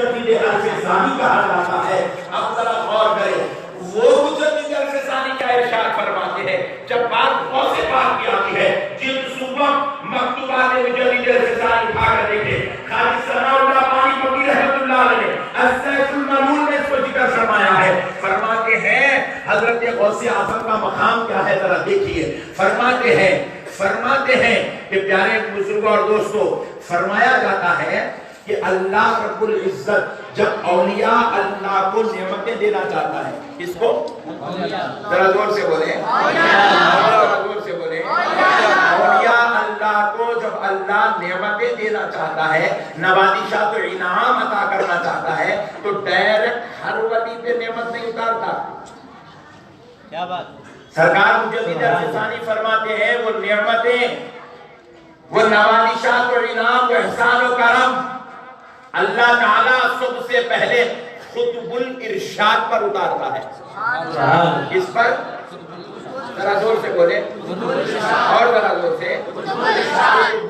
مجدد عرص ثانی کہا جاتا ہے۔ اب ذرا غور کریں، وہ مجدد عرص ثانی کا ارشاد فرماتے ہیں جب بات غوث پاک کی آتی ہے، جلد صوبہ مکتوبات مجدد عرص ثانی اٹھا کر دیکھیں، خالد ثناء اللہ پانی پکی رحمت اللہ علیہ السیف الملول میں اس کو ذکر فرمایا ہے۔ فرماتے ہیں حضرت غوث اعظم کا مقام کیا ہے، ذرا دیکھیے۔ فرماتے ہیں کہ پیارے بزرگوں اور دوستو، فرمایا جاتا ہے کہ اللہ رب العزت جب اولیاء اللہ کو نعمتیں دینا چاہتا ہے، اس کو ذرا زور سے بولیں، اولیاء اللہ کو جب اللہ نعمتیں دینا چاہتا ہے، نوازشات و انعام عطا کرنا چاہتا ہے، تو ڈائریکٹ ہر ولی پہ نعمت نہیں اتارتا۔ کیا بات؟ سرکار مجدد عرص ثانی فرماتے ہیں وہ نعمتیں، وہ نوازشات و انعام و احسان و کرم اللہ تعالیٰ سب سے پہلے خطب الارشاد پر اتارتا ہے۔ اس پر ذرا زور سے بولے اور ذرا زور سے، خطب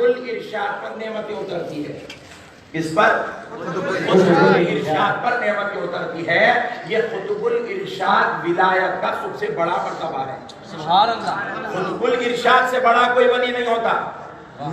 الارشاد پر نعمتیں اترتی ہے۔ اس پر خطب الارشاد پر نعمتیں اترتی ہے۔ یہ خطب الارشاد ولایت کا سب سے بڑا مرتبہ ہے۔ سبحان اللہ۔ خطب الارشاد سے بڑا کوئی ولی نہیں ہوتا۔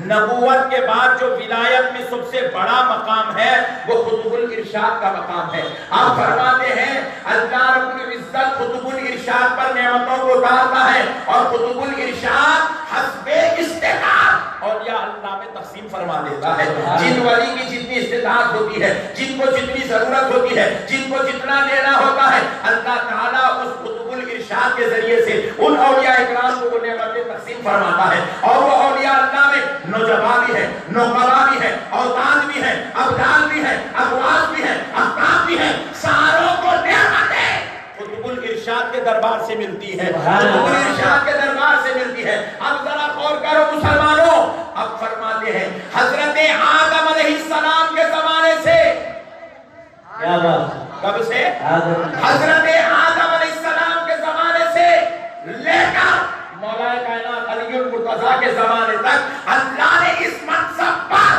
نبوت کے بعد جو ولایت میں سب سے بڑا مقام ہے وہ خطب الارشاد کا مقام ہے۔ آپ فرماتے ہیں اللہ رب العزت خطب الارشاد پر نعمتوں کو اتارتا ہے، اور خطب الارشاد حسب استطاعت اولیاء اللہ میں تقسیم فرما دیتا ہے۔ جن ولی کی جتنی استطاعت ہوتی ہے، جن کو جتنی ضرورت ہوتی ہے، جن کو جتنا لینا ہوتا ہے، اللہ تعالیٰ اس خطب الارشاد کے ذریعے سے ان اولیاء اکرام کو وہ نعمتیں تقسیم فرماتا ہے۔ اور وہ اولیاء اللہ میں نوجبا بھی ہے، نوقبا بھی ہے، اوتاد بھی ہے، ابدال بھی ہے، اقواس بھی ہے، احکام بھی ہے، ساروں کو نعمتیں خطب الارشاد کے دربار سے ملتی ہے، خطب الارشاد کے دربار سے ملتی ہے۔ اب ذرا غور کرو مسلمانوں، اب فرماتے ہیں حضرت آدم علیہ السلام کے زمانے سے، کب سے؟ حضرت آدم علیہ السلام کے زمانے سے لے کر مولا کائنات علی المرتضیٰ کے زمانے تک اللہ نے اس منصب پر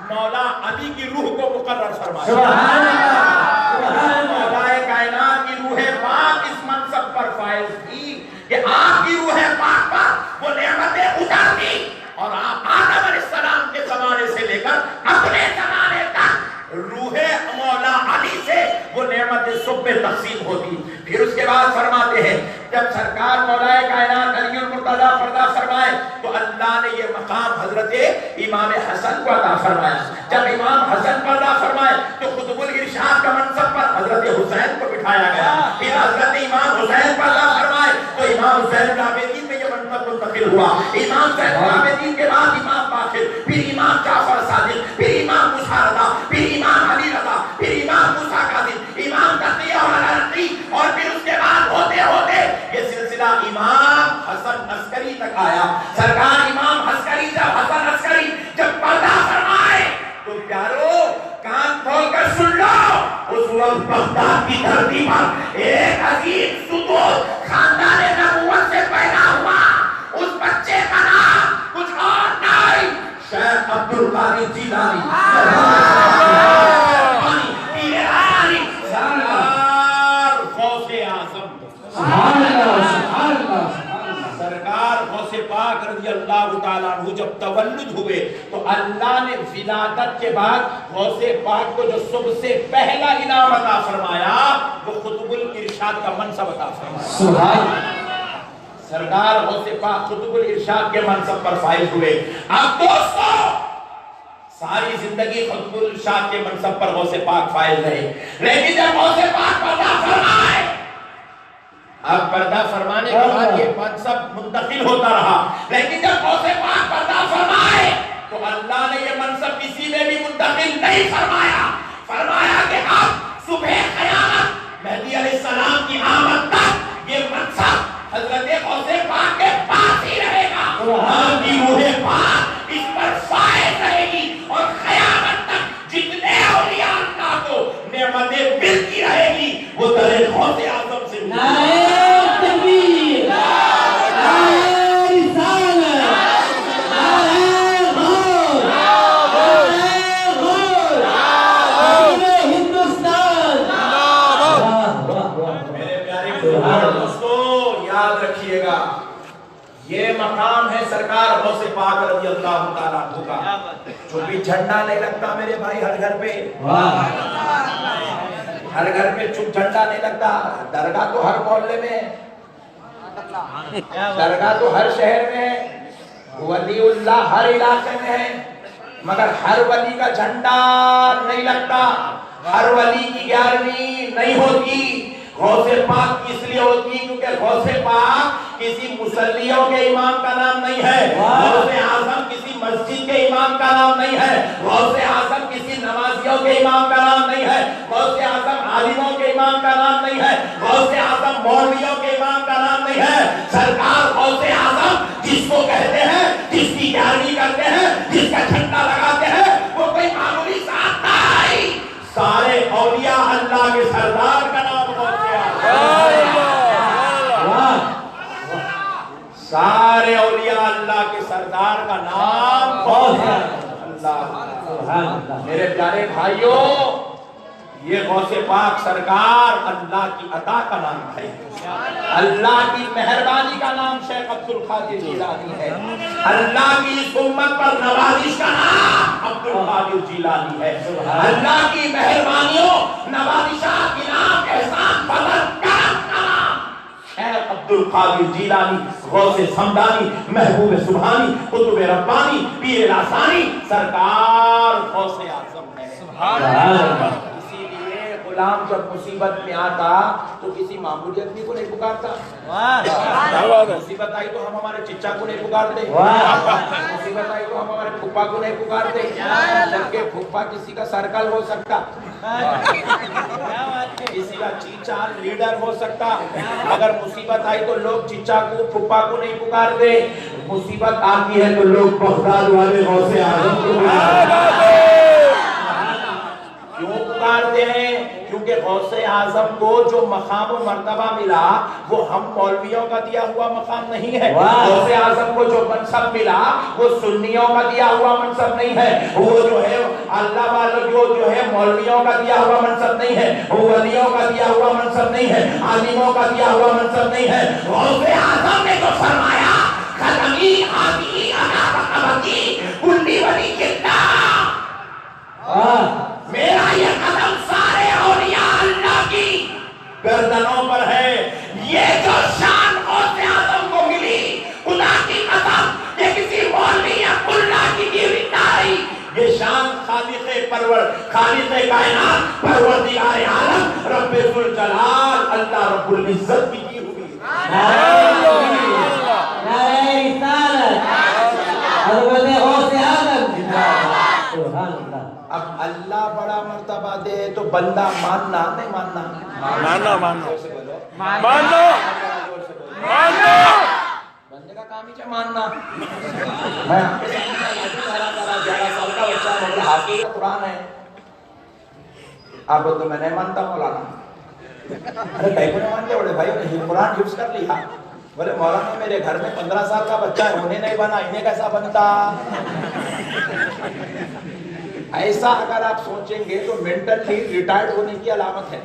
مولا علی کی روح کو مقرر فرمایا۔ سبحان اللہ۔ مولا کائنات کی روح پاک اس منصب پر فائز تھی کہ آپ کی روح پاک پر وہ نعمتیں اترتی، اور آپ آدم علیہ السلام کے زمانے سے لے کر اپنے زمانے تک روح مولا علی سے وہ نعمتیں سب پہ تقسیم ہوتی۔ پھر اس کے بعد فرماتے ہیں جب سرکار مولا کائنات علی المرتضیٰ پردہ فرمائے تو اللہ نے یہ مقام حضرت امام حسن کو عطا فرمایا۔ جب امام حسن پردہ فرمائے تو خطب الارشاد کا منصب پر حضرت حسین کو بٹھایا گیا۔ پھر حضرت امام حسین پردہ فرمائے تو امام حسین العابدین میں یہ منصب منتقل ہوا۔ امام زین العابدین کے بعد امام باقر، پھر امام جعفر صادق، پھر امام موسیٰ رضا، پھر امام علی رضا، پھر امام موسیٰ کاظم، امام تقی اور الرقی، اور پھر اس کے بعد ہوتے ہوتے یہ سلسلہ امام حسن عسکری تک آیا۔ سرکار امام عسکری حسن عسکری جب پردہ فرمائے تو پیارو کان کھول کر سن لو، اس وقت بغداد کی دھرتی پر ایک عظیم ستون خاندان نبوت سے پیدا ہوا۔ اس بچے کا نام کچھ اور نہیں، شیخ عبدالقادر جیلانی سرکار غوث پاک رضی اللہ تعالیٰ عنہ جب تولد ہوئے تو اللہ نے ولادت کے بعد غوث پاک کو جو سب سے پہلا انعام عطا فرمایا وہ خطب الارشاد کا منصب عطا فرمایا۔ سبحان سرکار غوث پاک خطب الارشاد کے منصب پر فائز ہوئے۔ اب دوستو ساری زندگی خطب الارشاد کے منصب پر غوث پاک فائز رہے، لیکن جب غوث پاک پردہ فرمائے، اب پردہ فرمانے کے بعد یہ منصب منتقل ہوتا رہا، لیکن جب غوث پاک پردہ فرمائے تو اللہ نے یہ منصب کسی میں بھی منتقل نہیں فرمایا۔ فرمایا کہ اب صبح قیامت مہدی علیہ السلام کی آمد تک یہ منصب حضرت غوث پاک کے پاس ہی رہے گا، آپ کی روح پاک اس پر فائز رہے گی، اور قیامت تک جتنے اولیاء اللہ کو نعمتیں ملتی رہے گی وہ در غوث اعظم سے سرکار غوث پاک رضی اللہ تعالیٰ عنہ کا جو بھی جھنڈا نہیں لگتا میرے بھائی ہر گھر پہ، ہر گھر پہ چپ جھنڈا نہیں لگتا. درگاہ تو ہر محلے میں ہے، درگاہ تو ہر شہر میں ہے، ولی اللہ ہر علاقے میں ہے، مگر ہر ولی کا جھنڈا نہیں لگتا، ہر ولی کی 11ویں نہیں ہوتی. غوث پاک اس لیے ہوتی کیونکہ غوث پاک کسی مصلیوں کے امام کا نام نہیں ہے، غوث اعظم کسی مسجد کے امام کا نام نہیں ہے، غوث اعظم کسی نمازیوں کے امام کا نام نہیں ہے، غوث اعظم عالموں کے امام کا نام نہیں ہے، غوث اعظم مولویوں کے امام کا نام نہیں ہے. سرکار غوث اعظم جس کو کہتے ہیں، جس کی 11ویں کرتے ہیں، جس کا جھنڈا لگاتے ہیں، وہ کوئی معمولی ذات نہیں، سارے اولیاء اللہ کے سردار کا نام سارے اولیاء اللہ کے سردار کا نام اللہ. میرے پیارے بھائیوں، یہ غوث پاک سرکار اللہ کی عطا کا نام ہے، اللہ کی مہربانی کا نام شیخ عبد القادر جیلانی ہے، اللہ کی اس امت پر نوازش کا نام عبد القادر جیلانی ہے. اللہ کی مہربانیوں، نوازشات، انعام، احسان، فضل، کرم کا نام شیخ عبد القادر جیلانی، غوث سمدانی، محبوب سبحانی، قطب ربانی، پیر لاسانی، سرکار غوث اعظم ہے. اسی لیے غلام جب مصیبت میں آتا تو کسی معمولی آدمی کو نہیں پکارتا، مصیبت آئی تو ہم ہمارے چچا کو نہیں پکارتے، مصیبت آئی تو ہم ہمارے پھپھا کو نہیں پکارتے، جبکہ پھپھا کسی کا سرکل ہو سکتا، کسی کا چیچا لیڈر ہو سکتا، اگر مصیبت آئی تو لوگ چچا کو پھپھا کو نہیں پکارتے، مصیبت آتی ہے تو لوگ بغداد والے غوث اعظم کو کیوں پکارتے ہیں؟ کیونکہ غوث اعظم کو جو مقام و مرتبہ ملا وہ ہم مولویوں کا دیا ہوا مقام نہیں ہے. غوث اعظم کو جو منصب ملا وہ سنیوں کا دیا ہوا منصب نہیں ہے، وہ جو ہے اللہ والوں جو ہے مولویوں کا دیا ہوا منصب نہیں ہے، وہ ولیوں کا دیا ہوا منصب نہیں ہے، عالموں کا دیا ہوا منصب نہیں ہے. غوث اعظم نے تو فرمایا خدمی آدھی انا بقبتی کلی ولی کتنا، میرا یہ قدم سارے اولیاء اللہ کی گردنوں پر ہے. یہ جو شان غوث اعظم کو ملی، خدا کی قسم یہ کسی مولوی یا ملا کی دی ہوئی نہیں، یہ شان خالق کائنات پروردگار عالم رب ذوالجلال اللہ رب العزت کی دی ہوئی. اب اللہ بڑا مرتبہ دے تو بندہ ماننا نہیں ماننا، ماننا بندے کا کام ہی کیا ماننا. میں آپ کے سامنے 11 سال کا بچہ میرے حافظ قرآن ہے، آپ تو میں نہیں مانتا مولانا. ارے کہیں کو نہیں مانتے بڑے بھائی، انہیں قرآن حفظ کر لیا. بولے مولانا میرے گھر میں 15 سال کا بچہ ہے، انہیں نہیں بنا، انہیں کیسا بنتا. ایسا اگر آپ سوچیں گے تو مینٹلی ریٹائرڈ ہونے کی علامت ہے.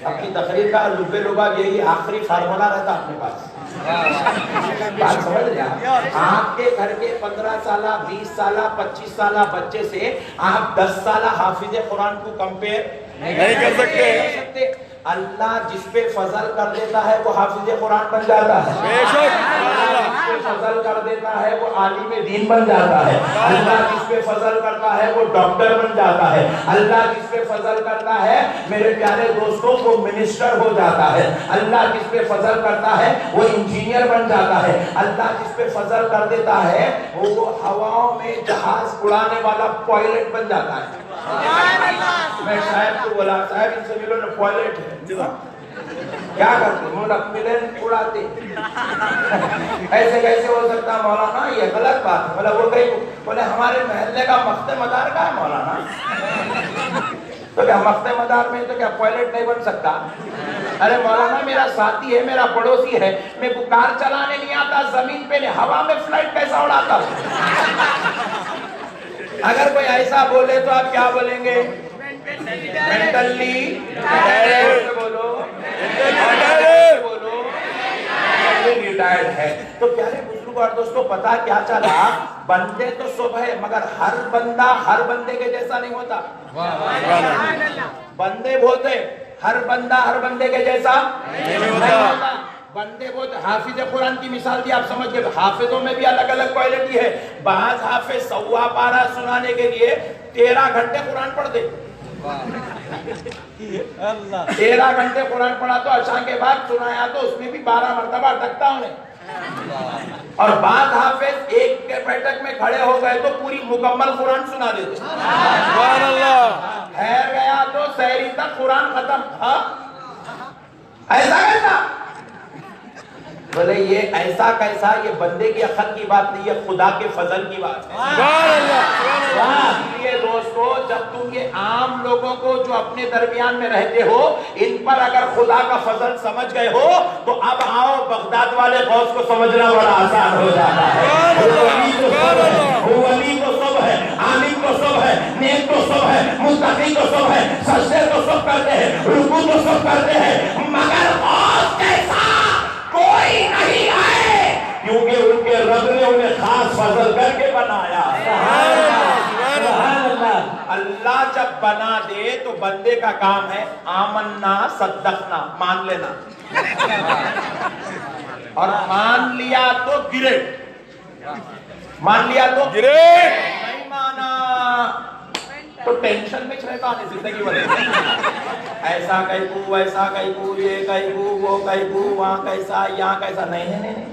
اپنی تقریر کا لبے لباب یہی آخری فارمولا رہتا اپنے پاس. بات سمجھ رہے ہیں؟ آپ کے گھر کے 15 سالہ 20 سالہ 25 سالہ بچے سے آپ 10 سالہ حافظ قرآن کو کمپیئر نہیں کر سکتے. اللہ جس پہ فضل کر دیتا ہے وہ حافظ قرآن بن جاتا ہے، اللہ جس پہ فضل کر دیتا ہے وہ عالم دین بن جاتا ہے، اللہ جس پہ فضل کرتا ہے وہ ڈاکٹر بن جاتا ہے، اللہ جس پہ فضل کرتا ہے میرے پیارے دوستوں وہ منسٹر ہو جاتا ہے، اللہ جس پہ فضل کرتا ہے وہ انجینئر بن جاتا ہے، اللہ جس پہ فضل کر دیتا ہے وہ ہواؤں میں جہاز اڑانے والا پائلٹ بن جاتا ہے. میں صاحب کو بولا صاحب ان سے ملو نا پائلٹ ہے، کیا کرتے مولا پلین اڑاتے. ایسے کیسے ہو سکتا مولانا، یہ غلط بات ہے. بولا وہ کہیں بولے ہمارے محلے کا مفت مدار کا ہے مولانا. تو کیا مفت مدار میں تو کیا پائلٹ نہیں بن سکتا؟ ارے مولانا میرا ساتھی ہے، میرا پڑوسی ہے، میں کو کار چلانے نہیں آتا، زمین پہ ہوا میں فلائٹ کیسا اڑاتا. اگر کوئی ایسا بولے تو آپ کیا بولیں گے؟ مینٹلی بولو، ریٹائرڈ ہے. تو پیارے بزرگ اور دوستو پتا کیا چلا, بندے تو سب ہے مگر ہر بندہ ہر بندے کے جیسا نہیں ہوتا. بندے بہت ہے, ہر بندہ ہر بندے کے جیسا نہیں ہوتا. بندے بہت, حافظ قرآن کی مثال دی آپ سمجھ گئے. حافظوں میں بھی الگ الگ کوالٹی ہے. بعض حافظ 1.25 پارہ سنانے کے لیے 13 گھنٹے قرآن پڑھتے. 13 گھنٹے قرآن پڑھا تو عشاء کے بعد سنایا تو اس میں بھی 12 مرتبہ اٹکتا انہیں. اور بعض حافظ ایک کے بیٹھک میں کھڑے ہو گئے تو پوری مکمل قرآن سنا دیتے. ٹھہر گیا تو سحری تک قرآن ختم. ایسا کیسا؟ بولے یہ ایسا کیسا, یہ بندے کی عقل کی بات نہیں ہے, خدا کے فضل کی بات ہے. یہ دوستو جب تم یہ عام لوگوں کو جو اپنے درمیان میں رہتے ہو ان پر اگر خدا کا فضل سمجھ گئے ہو تو اب آؤ بغداد والے غوث کو سمجھنا بڑا آسان ہو جاتا ہے. ولی کو سب ہے, عالم کو سب ہے, نیک کو سب ہے, متقی کو سب ہے, سجدے کو سب کرتے ہیں, رکوع کو سب کرتے ہیں, مگر غوث کیسا کوئی نہیں آئے, کیونکہ ان کے رب نے انہیں خاص فضل کر کے بنایا. اللہ جب بنا دے تو بندے کا کام ہے آمنا صدقنا, مان لینا, اور مان لیا تو گریٹ, مان لیا تو گریٹ, نہیں مانا تو ٹینشن میں رہتا ہے زندگی بھر. ایسا کہیں کو, ویسا کہیں کو, یہ کہیں کو, وہ کہیں کو, وہاں کیسا, یہاں کیسا. نہیں,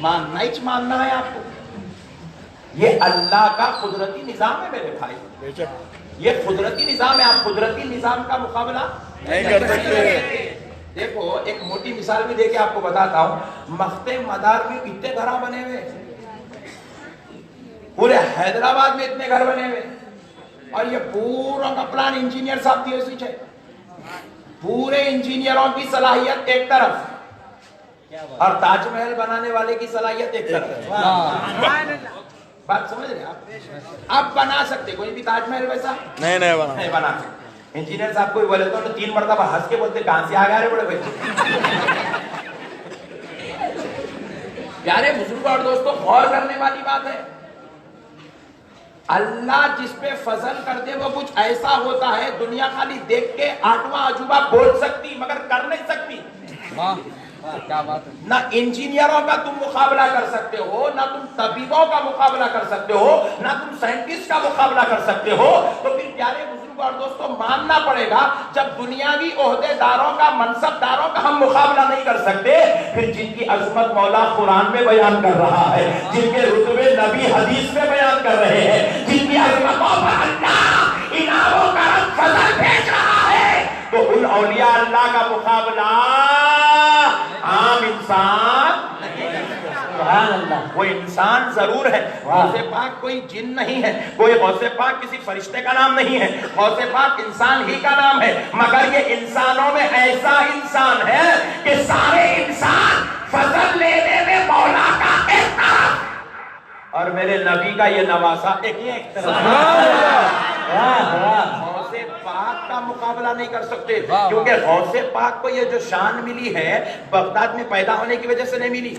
ماننا ہی ماننا ہے آپ کو. یہ اللہ کا قدرتی نظام ہے میرے بھائی, یہ قدرتی نظام ہے. آپ قدرتی نظام کا مقابلہ نہیں کر سکتے. دیکھو ایک موٹی مثال بھی دے کے آپ کو بتاتا ہوں. مختے مدار میں اتنے گھر بنے ہوئے, پورے حیدرآباد میں اتنے گھر بنے ہوئے, اور یہ پورا کا پلان انجینئر صاحب دیے سوچ ہے. پورے انجینئروں کی صلاحیت ایک طرف اور تاج محل بنانے والے کی صلاحیت ایک طرف. بات سمجھ رہے آپ؟ آپ بنا سکتے کوئی بھی تاج محل ویسا نہیں بنا سکتے. انجینئر صاحب کو بولے تو 3 مرتبہ ہنس کے بولتے کہاں سے آ گئے بڑے بھائی. پیارے بزرگ اور دوستوں غور کرنے والی بات ہے, اللہ جس پہ فضل کر دے وہ کچھ ایسا ہوتا ہے دنیا خالی دیکھ کے 8واں عجوبہ بول سکتی مگر کر نہیں سکتی. کیا بات ہے. نہ انجینئروں کا تم مقابلہ کر سکتے ہو, نہ تم طبیبوں کا مقابلہ کر سکتے ہو, نہ تم سائنٹسٹ کا مقابلہ کر سکتے ہو. تو پھر پیارے بزرگ اور دوستوں ماننا پڑے گا جب دنیاوی عہدے داروں کا, منصب داروں کا ہم مقابلہ نہیں کر سکتے, پھر جن کی عظمت مولا قرآن میں بیان کر رہا ہے, جن کے رتبے نبی حدیث میں بیان کر رہے ہیں, جن کی عظمتوں پر اللہ انعام و کرم فضل بھیج رہا ہے, تو ان اولیاء اللہ کا مقابلہ عام انسان سبحان اللہ. وہ انسان ضرور ہے, غوث پاک کوئی جن نہیں ہے, کوئی غوث پاک کسی فرشتے کا نام نہیں ہے, غوث پاک انسان ہی کا نام ہے, مگر یہ انسانوں میں ایسا انسان ہے کہ سارے انسان فضل لینے میں مولا کا ایک طرف اور میرے نبی کا یہ نواسا ایک طرف. غوث پاک کا مقابلہ نہیں کر سکتے, کیونکہ غوث پاک کو یہ جو شان ملی ہے بغداد میں پیدا ہونے کی وجہ سے نہیں ملی.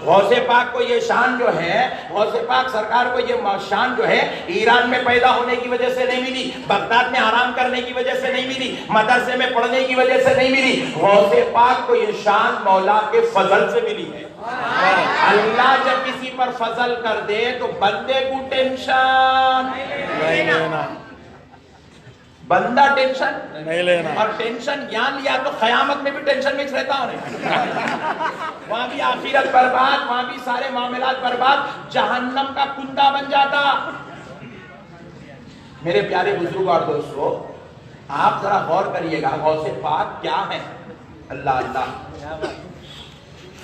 غوث پاک کو یہ شان جو ہے, غوث پاک سرکار کو یہ شان جو ہے ایران میں پیدا ہونے کی وجہ سے نہیں ملی, بغداد میں آرام کرنے کی وجہ سے نہیں ملی, مدرسے میں پڑھنے کی وجہ سے نہیں ملی. غوث پاک کو یہ شان مولا کے فضل سے ملی ہے. اللہ جب کسی پر فضل کر دے تو بندے کو ٹینشن نہیں لینا, بندہ ٹینشن نہیں لینا, اور ٹینشن یہاں لیا تو قیامت میں بھی ٹینشن میں رہتا ہوں. وہاں بھی آخرت برباد, وہاں بھی سارے معاملات برباد, جہنم کا کنڈا بن جاتا. میرے پیارے بزرگ اور دوستو آپ ذرا غور کریے گا غوث پاک کیا ہے. اللہ اللہ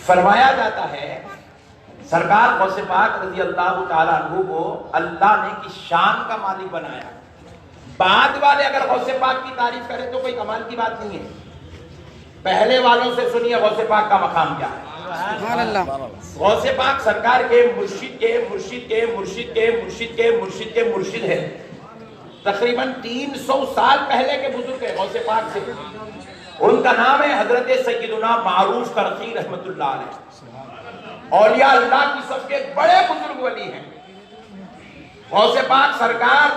فرمایا جاتا ہے سرکار غوث پاک رضی اللہ تعالیٰ عنہ کو اللہ نے کی شان کا مالک بنایا. بعد والے اگر غوث پاک کی تعریف کرے تو کوئی کمال کی بات نہیں ہے. پہلے والوں سے سنیے غوث پاک کا مقام کیا ہے. غوث پاک سرکار کے مرشد کے مرشد کے مرشد کے مرشد کے مرشد کے مرشد ہے. تقریباً 300 سال پہلے کے بزرگ ہے غوث پاک سے. ان کا نام ہے حضرت سیدنا معروف کرخی رحمت اللہ علیہ، اولیاء اللہ کی سب کے بڑے بزرگ ولی ہیں۔ غوث پاک سرکار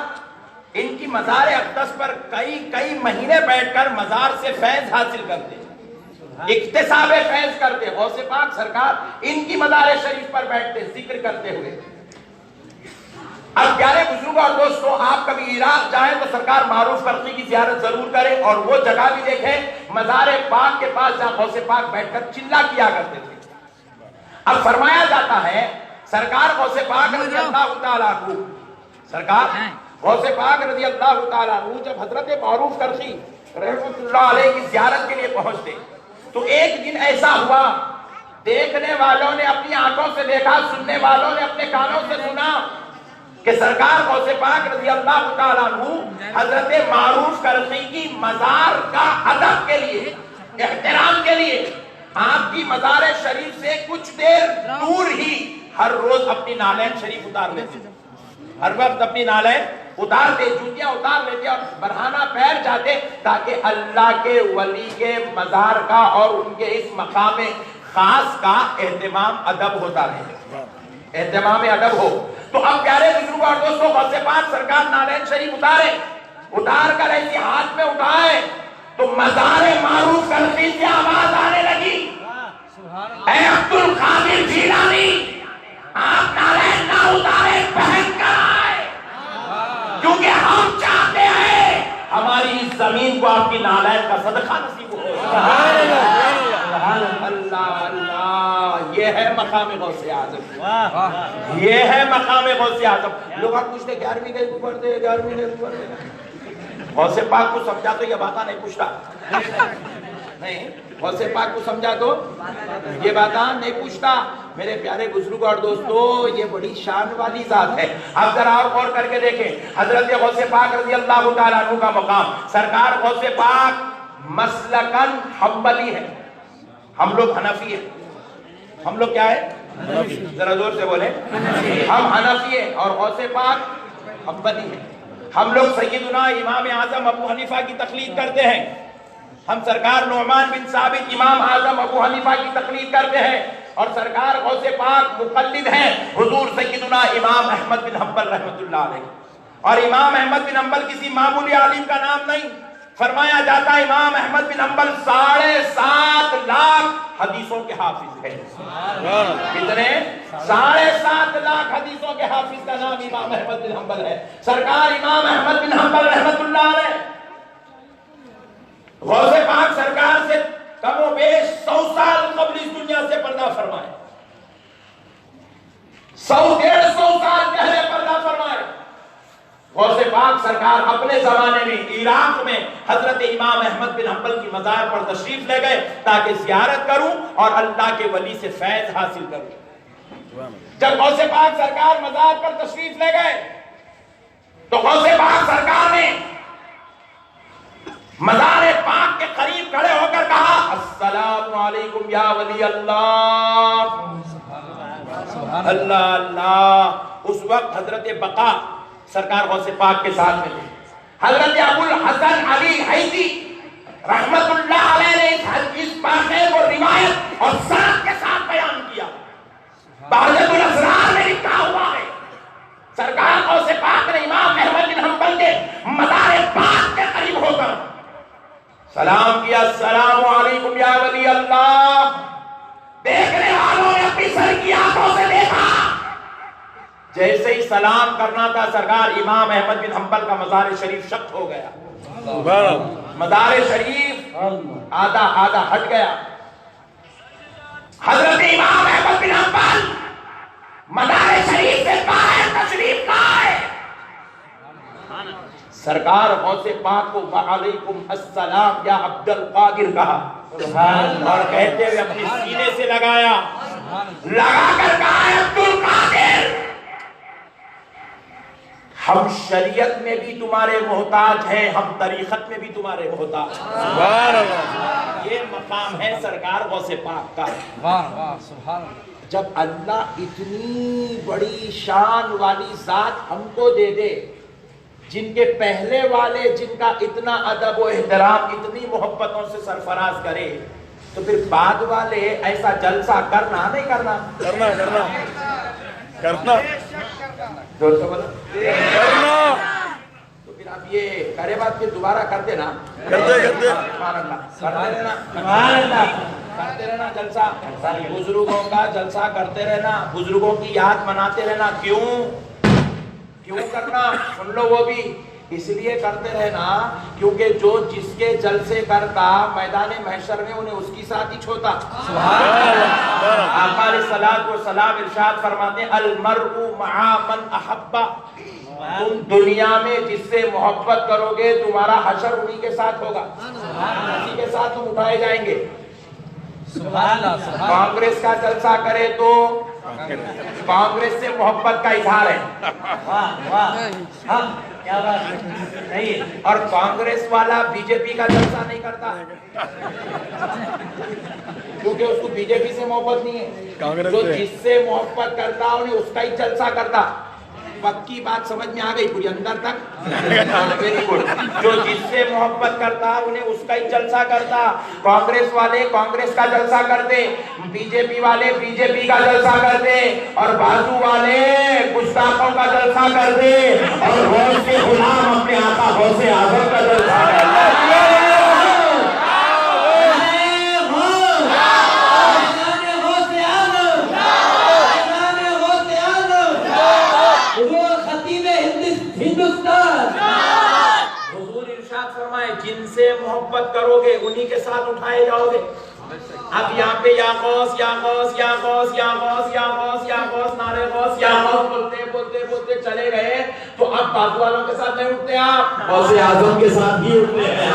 ان کی مزار اقدس پر کئی مہینے بیٹھ کر مزار سے فیض حاصل کرتے، اکتساب فیض کرتے۔ غوث پاک سرکار ان کی مزار شریف پر بیٹھتے ذکر کرتے ہوئے۔ اب پیارے بزرگ اور دوستوں، آپ کبھی عراق جائیں تو سرکار معروف کرخی کی زیارت ضرور کریں اور وہ جگہ بھی دیکھیں مزار پاک کے پاس جہاں غوث پاک بیٹھ کر چلا کیا کرتے تھے۔ اب فرمایا جاتا ہے سرکار غوث پاک رضی اللہ تعالیٰ عنہ، سرکار غوث پاک رضی اللہ تعالیٰ عنہ جب حضرت معروف کرخی رحمت اللہ علیہ کی زیارت کے لیے پہنچتے تو ایک دن ایسا ہوا، دیکھنے والوں نے اپنی آنکھوں سے دیکھا، سننے والوں نے اپنے کانوں سے سنا کہ سرکار غوث پاک رضی اللہ تعالیٰ عنہ حضرت معروف کرخی کی مزار کا ادب کے لیے، احترام کے لیے آپ کی مزار شریف سے کچھ دیر دور ہی ہر روز اپنی نالین شریف اتار لیتے، ہر وقت اپنی نالین اتارتے، جوتیاں اتار لیتے اور برہنہ پیر جاتے تاکہ اللہ کے ولی کے مزار کا اور ان کے اس مقام خاص کا اہتمام ادب ہوتا رہے، اہتمام ادب ہو۔ تو اب پیارے بزرگ اور دوستوں، غوث پاک سرکار نالین شریف اتار کر ایسی ہاتھ میں اٹھائے تو مزار معروف کرخی سے آواز آنے لگی، اے عبد القادر جیلانی، آپ نالین نہ اتارے، پہن کر آئے، کیونکہ ہم چاہتے ہیں ہماری اس زمین کو آپ کی نالین کا صدقہ نصیب ہو۔ اللہ اللہ، یہ ہے مقام غوث اعظم، یہ ہے مقام غوث اعظم۔ لوگ آپ پوچھتے 11ویں کے اوپر دے، 11ویں کے اوپر دے، غوث پاک کو سمجھا تو یہ باتاں نہیں پوچھتا، نہیں، غوث پاک کو سمجھا تو یہ باتاں نہیں پوچھتا۔ میرے پیارے بزرگ اور دوستو، یہ بڑی شان والی ذات ہے۔ اب ذرا اور غور کر کے دیکھیں حضرت غوث پاک رضی اللہ تعالیٰ عنہ کا مقام۔ سرکار غوث پاک مسلکن حنبلی ہے، ہم لوگ حنفی ہیں۔ ہم لوگ کیا ہے؟ ذرا زور سے بولیں، ہم حنفی ہیں اور غوث پاک حنبلی ہیں۔ ہم لوگ سیدنا امام اعظم ابو حنیفہ کی تقلید کرتے ہیں، ہم سرکار نعمان بن ثابت امام اعظم ابو حنیفہ کی تقلید کرتے ہیں، اور سرکار غوث پاک مقلد ہیں حضور سیدنا امام احمد بن حنبل رحمت اللہ علیہ۔ اور امام احمد بن حنبل کسی معمولی عالم کا نام نہیں، فرمایا جاتا ہے امام احمد بن حنبل 7.5 لاکھ حدیثوں کے حافظ ہیں۔ کتنے؟ 7.5 لاکھ حدیثوں کے حافظ کا نام امام احمد بن حنبل ہے۔ سرکار امام احمد بن حنبل رحمت اللہ علیہ غوث پاک سرکار سے کم و بیش 100 سال قبل اس دنیا سے پردہ فرمائے، 100-150 سال پہلے پردہ فرمائے۔ غوث پاک سرکار اپنے زمانے میں عراق میں حضرت امام احمد بن حنبل کی مزار پر تشریف لے گئے تاکہ زیارت کروں اور اللہ کے ولی سے فیض حاصل کروں۔ جب غوث پاک سرکار مزار پر تشریف لے گئے تو غوث پاک سرکار نے مزار پاک کے قریب کھڑے ہو کر کہا السلام علیکم یا ولی اللہ، اللہ اللہ۔ اس وقت حضرت بقا سرکار غوث پاک کے ساتھ میں تھے، حضرت ابو الحسن علی حیثی رحمت اللہ علیہ نے اس واقعے کو روایت اور سند کے ساتھ بیان کیا، بحجت الاسرار میں لکھا ہوا ہے۔ سرکار غوث پاک نے امام احمد بن حنبل کے مزار پاک کے قریب ہو کر سلام کیا، السلام علیکم یا ولی اللہ۔ دیکھنے والوں نے اپنی سر کی آنکھوں سے دیکھا، جیسے ہی سلام کرنا تھا سرکار امام احمد بن حنبل کا مزار شریف شق ہو گیا، مزار شریف آدھا ہٹ گیا۔ حضرت امام احمد بن حنبل مزار شریف سے باہر تشریف لائے، سرکار غوث پاک کو وعلیکم السلام یا عبد القادر کہا اور کہتے ہوئے اپنے سینے سے لگا کر کہا عبد القادر، ہم شریعت میں بھی تمہارے محتاج ہیں، ہم طریقت میں بھی تمہارے محتاج ہیں۔ یہ مقام ہے سرکار غوث پاک کا۔ جب اللہ اتنی بڑی شان والی ذات ہم کو دے دے جن کے پہلے والے جن کا اتنا ادب و احترام اتنی محبتوں سے سرفراز کرے تو پھر بعد والے ایسا جلسہ کرنا نہیں کرنا؟ کرنا کرنا کرنا زور سے بولو کرنا. تو پھر آپ یہ کرے بات پھر دوبارہ کر دینا. کرتے کرتے سبحان اللہ کرتے رہنا. سبحان اللہ کرتے رہنا جلسہ. بزرگوں کا جلسہ کرتے رہنا, بزرگوں کی یاد مناتے رہنا. کیوں کرنا؟ سن لو وہ بھی اس لیے کرتے رہنا کیونکہ جو جس کے جلسے کرتا میدان محشر میں انہیں اس کی ساتھ ہی چھوتا. آقا علیہ الصلوۃ والسلام ارشاد فرماتے ہیں المرء مع من احب. تم دنیا میں جس سے محبت کرو گے تمہارا حشر انہی کے ساتھ ہوگا, اسی کے ساتھ تم اٹھائے جائیں گے. کانگریس کا جلسہ کرے تو کانگریس سے محبت کا اظہار ہے, اور کانگریس والا بی جے پی کا جلسہ نہیں کرتا کیونکہ اس کو بی جے پی سے محبت نہیں ہے. جو جس سے محبت کرتا انہیں اس کا ہی جلسہ کرتا. پکی بات سمجھ میں آ گئی پوری اندر تک؟ Very good. جو جس سے محبت کرتا انہیں اس کا ہی جلسہ کرتا. کانگریس والے کانگریس کا جلسہ کرتے, بی جے پی والے بی جے پی کا جلسہ کرتے, اور بازو والے گستاخوں کا جلسہ کرتے, اور غوث کے غلام اپنے آقا غوث اعظم کا جلسہ کرتے. جن سے محبت کرو گے انہی کے ساتھ اٹھائے جاؤ گے. اب یہاں پہ یا غوث یا غوث یا غوث یا غوث یا غوث یا غوث نعرے غوث یا غوث بولتے بولتے بولتے چلے گئے تو اب بازو والوں کے ساتھ نہیں اٹھتے, آپ غوث اعظم کے ساتھ ہی اٹھتے ہیں.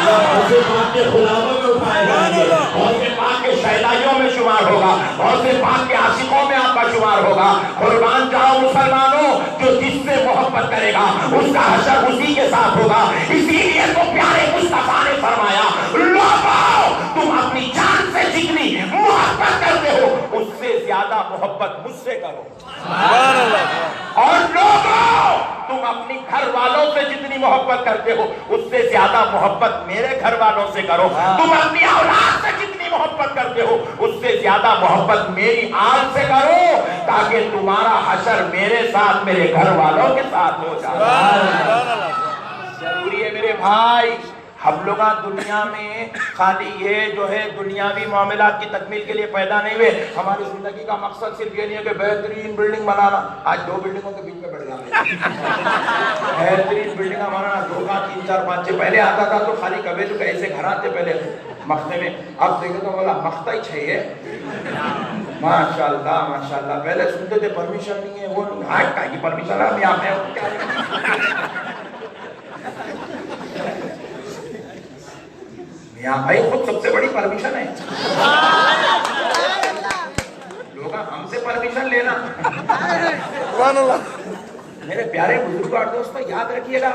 غوث پاک کے غلاموں میں اٹھائے جائیں گے, غوث پاک کے شہدائیوں میں شمار ہوگا, غوث پاک کے عاشقوں میں آپ کا شمار ہوگا. قربان جاؤ مسلمانوں, جو جس سے محبت کرے گا اس کا حشر اسی کے ساتھ ہوگا. اسی لیے تو پیارے مصطفیٰ نے فرمایا لوگو تم اپنی جان سے جتنی محبت کرتے ہو اس سے زیادہ محبت مجھ سے کرو. اور لوگوں تم اپنی گھر والوں سے جتنی محبت کرتے ہو اس سے زیادہ محبت میرے گھر والوں سے کرو. تم اپنی اولاد سے جتنی محبت کرتے ہو اس سے زیادہ محبت میری آل سے کرو, تاکہ تمہارا حشر میرے ساتھ میرے گھر والوں کے ساتھ ہو جائے. ضروری ہے میرے بھائی, ہم لوگ دنیا میں خالی یہ جو ہے دنیاوی معاملات کی تکمیل کے لیے پیدا نہیں ہوئے. ہماری زندگی کا مقصد صرف یہ نہیں ہے کہ بہترین بلڈنگ بنانا. آج 2 بلڈنگوں کے بیچ میں بیٹھ گئے. بہترین بلڈنگ بنانا 2 کا 3 4 5 6 پہلے آتا تھا تو خالی کبھی تو ایسے گھر آتے پہلے مختے میں. اب دیکھے تو بولا مختا ہی چاہیے. ماشاءاللہ ماشاءاللہ. پہلے سنتے تھے پرمیشن نہیں ہے, وہ ہائٹ کا کی پرمیشن ہے. یہاں بھائی خود سب سے بڑی پرمیشن ہے. لوگ ہم سے پرمیشن لینا. میرے پیارے بزرگوں اور دوستوں یاد رکھیے گا,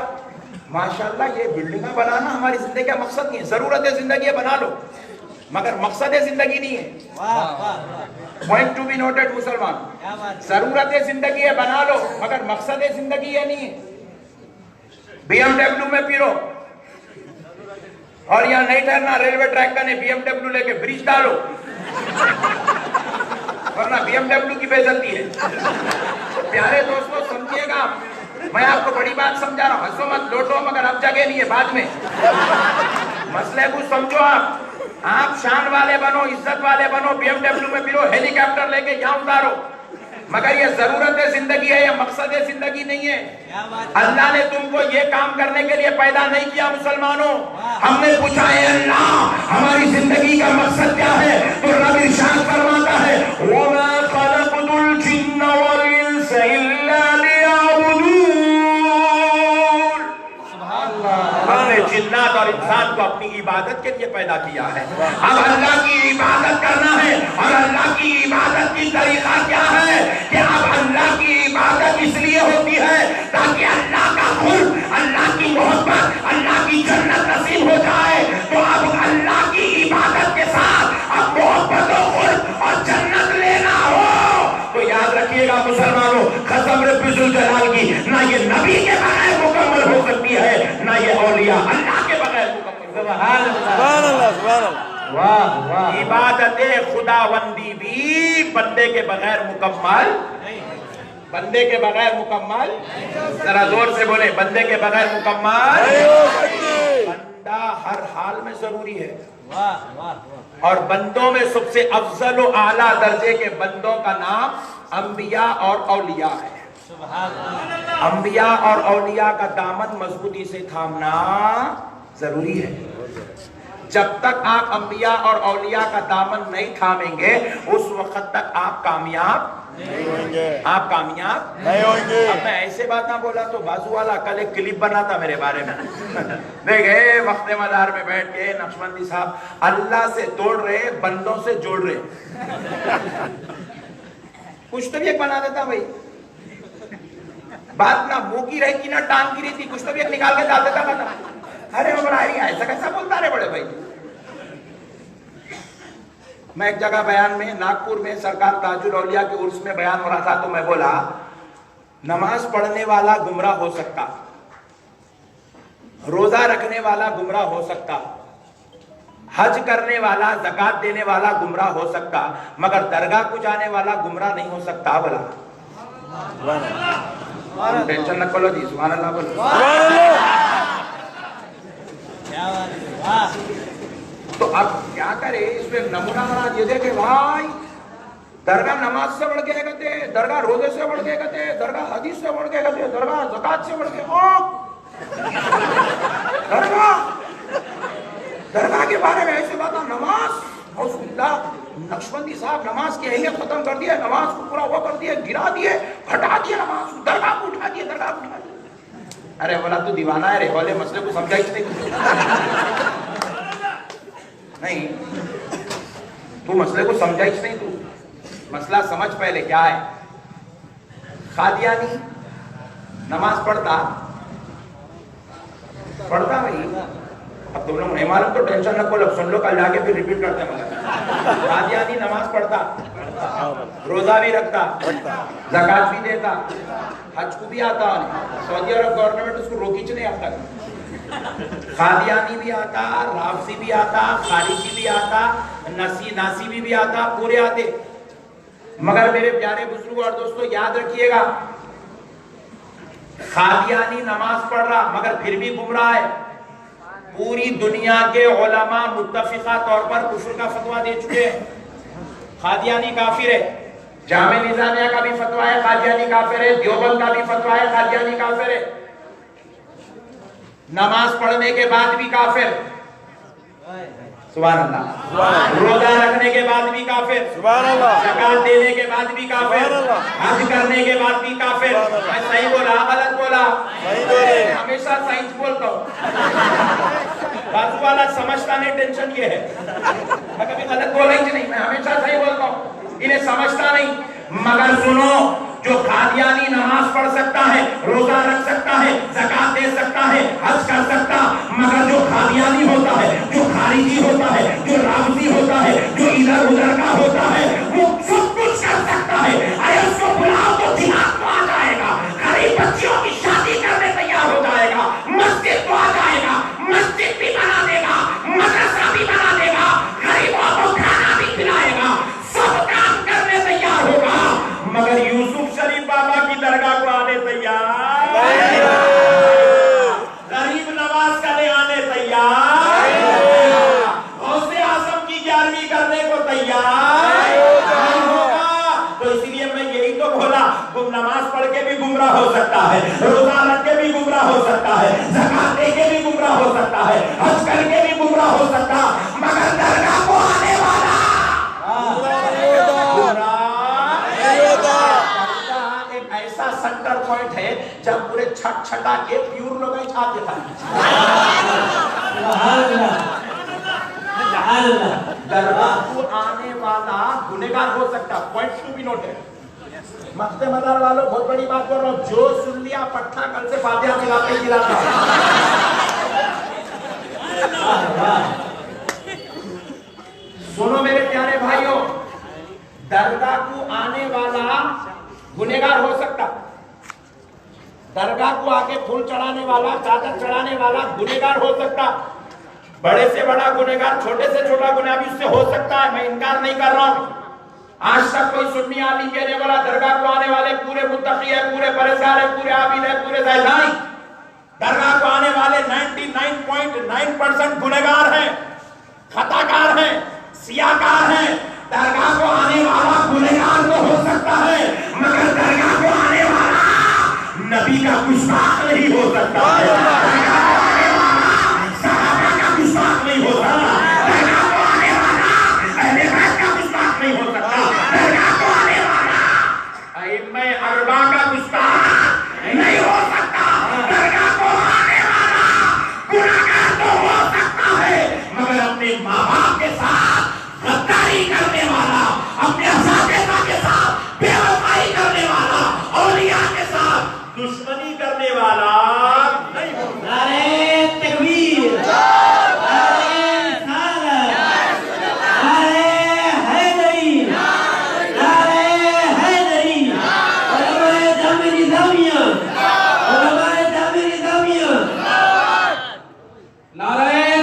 ماشاءاللہ یہ بلڈنگیں بنانا ہماری زندگی کا مقصد نہیں ہے. ضرورت زندگی ہے بنا لو, مگر مقصد زندگی نہیں ہے. پوائنٹ ٹو بی نوٹڈ مسلمان, ضرورت زندگی ہے بنا لو مگر مقصد زندگی یہ نہیں ہے. بی ایم ڈبلیو میں پھرو اور یہاں نہیں ٹھہرنا, ریلوے ٹریک کا نہیں, بی ایم ڈبلیو لے کے برج ڈالو ورنہ بی ایم ڈبلیو کی بے عزتی ہے. پیارے دوستوں سمجھیے گا, میں آپ کو بڑی بات سمجھا رہا ہوں. ہنسو مت لوٹو مگر اب جگہ نہیں ہے بعد میں. مسئلے کو سمجھو, آپ شان والے بنو, عزت والے بنو, بی ایم ڈبلیو میں پھرو, ہیلی کاپٹر لے کے یہاں اتارو, مگر یہ ضرورت زندگی ہے, یہ مقصد زندگی نہیں ہے. اللہ نے تم کو یہ کام کرنے کے لیے پیدا نہیں کیا مسلمانوں. ہم نے پوچھا ہے اللہ ہماری زندگی کا مقصد کیا ہے, تو رب ارشاد فرماتا ہے وَمَا خَلَقْتُ الْجِنَّ وَالْإِنسَ إِلَّا لِيَعْبُدُونَ. ہم نے جنات اور انسان کو اپنی عبادت کے لیے پیدا کیا ہے. اب اللہ کی عبادت کرنا ہے, اور اللہ کی عبادت کی طریقہ کیا ہے کہ اب اللہ کی عبادت اس لیے ہوتی ہے تاکہ اللہ کا قرب, اللہ کی محبت, اللہ کی جنت نصیب ہو جائے. تو اب اللہ کی عبادت کے ساتھ اب محبت و قرب اور جنت لینا ہو تو یاد رکھیے گا مسلمانوں, قسم رب ذوالجلال کی, نہ یہ نبی کے بغیر مکمل واہ واہ عبادت خداوندی بھی بندے کے بغیر مکمل، بندے کے بغیر مکمل، ذرا زور سے بولے، بندے کے بغیر مکمل نہیں ہو سکتی۔ بندہ ہر حال میں ضروری ہے، واہ واہ اور بندوں میں سب سے افضل و اعلیٰ درجے کے بندوں کا نام انبیاء اور اولیاء ہے۔ سبحان اللہ انبیاء اور اولیاء کا دامن مضبوطی سے تھامنا ضروری ہے۔ جب تک آپ انبیاء اور اولیاء کا دامن نہیں تھامیں گے اس وقت تک آپ کامیاب نہیں ہوئیں گے، آپ کامیاب نہیں ہوئیں گے۔ اب میں ایسے بات نہ بولا تو بازو والا کل ایک کلپ بنا تھا میرے بارے میں دیکھے وقت مدار میں بیٹھ کے نقشبندی صاحب اللہ سے توڑ رہے بندوں سے جوڑ رہے، کچھ تو بھی ایک بنا دیتا بھائی، بات نہ منہ کی رہی تھی نہ ٹانگ کی رہی تھی، کچھ تو بھی ایک نکال کے ڈال دیتا بتا، ارے وہ بڑا ایسا کیسا بولتا رہے بڑے بھائی۔ میں ایک جگہ بیان میں ناگپور میں سرکار تاج الاولیاء کے عرس میں بیان ہو رہا تھا تو میں بولا نماز پڑھنے والا گمراہ ہو سکتا، روزہ رکھنے والا گمراہ ہو سکتا، حج کرنے والا زکات دینے والا گمراہ ہو سکتا، مگر درگاہ کو جانے والا گمراہ نہیں ہو سکتا۔ بولا ٹینشن نہ کرو جی، سبحان اللہ بولو۔ سبحان اللہ۔ کیا بات ہے، واہ تو اب کیا کرے، اس میں نمونہ بنا یہ دے کہ بھائی درگاہ نماز سے بڑھ کے کہتے، درگاہ روزے سے بڑھ کے کہتے، درگاہ حدیث سے بڑھ کے کہتے، درگاہ زکات سے بڑھ کے درگاہ کے بارے میں ایسے بات، نماز نقشبندی صاحب نماز کی اہمیت ختم کر دیا، نماز کو پورا وہ کر دیا، گرا دیے، ہٹا دیا نماز، درگاہ کو اٹھا دیا، درگاہ کو اٹھا دیا۔ ارے بولا تو دیوانہ ہے، رہے والے مسئلے کو سمجھا ہی نہیں، تو مسئلے کو سمجھا ہی نہیں، تو مسئلہ سمجھ پہلے کیا ہے۔ قادیانی نماز پڑھتا بھائی، اب تم لوگ نہیں معلوم تو ٹینشن نہ کھولو، سن لو کل جا کے پھر ریپیٹ کرتے ہیں۔ قادیانی نماز پڑھتا، روزہ بھی رکھتا، زکات بھی دیتا، حج کو بھی آتا، سعودی عرب گورنمنٹ اس کو روکیچ نہیں آتا، قادیانی بھی آتا، رافضی بھی آتا، خارجی بھی آتا، ناصیبی بھی آتا، پورے آتے، مگر میرے پیارے بزرگوں اور دوستوں یاد رکھیے گا، قادیانی نماز پڑھ رہا مگر پھر بھی گمراہ ہے۔ پوری دنیا کے علماء متفقہ طور پر کفر کا فتویٰ دے چکے ہیں، قادیانی کافر ہے، جامع نظامیہ کا بھی فتویٰ ہے قادیانی کافر ہے، دیوبند کا بھی فتویٰ ہے قادیانی کافر ہے، نماز پڑھنے کے بعد بھی کافر، سبحان اللہ، روزہ رکھنے کے بعد بھی کافر، سبحان اللہ، زکات دینے کے بعد بھی کافر، سبحان اللہ، حج کرنے کے بعد بھی کافر۔ میں صحیح بولا غلط بولا؟ صحیح بولے۔ ہمیشہ سائنس بولتا ہوں، بازو والا سمجھتا نہیں، ٹینشن یہ ہے میں کبھی غلط بولا ہی نہیں، میں ہمیشہ صحیح بولتا ہوں، انہیں سمجھتا نہیں۔ مگر سنو، جو قادیانی نماز پڑھ سکتا ہے، روزہ رکھ سکتا ہے، زکات دے سکتا ہے، حج کر سکتا، مگر جو قادیانی ہوتا ہے، جو خارجی ہوتا ہے، جو رافضی ہوتا ہے، جو ادھر ادھر کا ہوتا ہے، وہ سب کچھ کر سکتا ہے۔ ارے اس کو بلاؤ تو جہاد کو آ جائے گا، غریب بچیوں کی شادی کرنے تیار ہو جائے گا، مسجد کو آ جائے گا، مسجد بھی بنا دے گا، مدرسہ بھی بنا دے گا، غریبوں کو کھانا بھی کھلائے گا، سب کام کرنے تیار ہوگا، مگر یوسف شریف بابا کی درگاہ کو آنے تیار، غریب نواز کرنے آنے تیار، غوث اعظم کی 11ویں کرنے کو تیار نہیں ہوگا۔ تو اس لیے میں یہی تو بولا، نماز پڑھ کے بھی گمراہ ہو سکتا ہے، روزہ رکھ کے بھی گمراہ ہو سکتا ہے، زکات دے کے بھی گمراہ ہو سکتا ہے، حج کر کے بھی گمراہ ہو سکتا، مگر درگاہ کو آنے والا ایک ایسا سنٹر پوائنٹ ہے جب پورے چھٹ چھٹا کے پیور لوگ آتے تھے، درگاہ کو آنے والا گنہگار ہو سکتا، پوائنٹ ٹو بھی نوٹ ہے۔ مختے مدار والوں بہت بڑی بات کر رہا ہوں، جو سن لیا پٹھا کل سے فاتحہ کھلاتے ہی کھلاتا۔ سنو میرے پیارے بھائیوں، درگاہ کو آنے والا گنہگار ہو سکتا، درگاہ کو آ کے پھول چڑھانے والا، چادر چڑھانے والا گنہگار ہو سکتا، بڑے سے بڑا گنہگار چھوٹے سے چھوٹا گناہ بھی اس سے ہو سکتا ہے، میں انکار نہیں کر رہا ہوں۔ آج تک کوئی سنی عالم کہنے والا درگاہ کو آنے والے پورے متقی ہے، پورے پرہیزگار ہے، پورے عابد ہے، پورے زاہد نہیں۔ درگاہ کو آنے والے 99.9% گنہگار ہیں، خطاکار ہیں، سیاہکار ہیں۔ درگاہ کو آنے والا گنہگار تو ہو سکتا ہے، مگر درگاہ کو آنے والا نبی کا گستاخ نہیں ہو سکتا ہے۔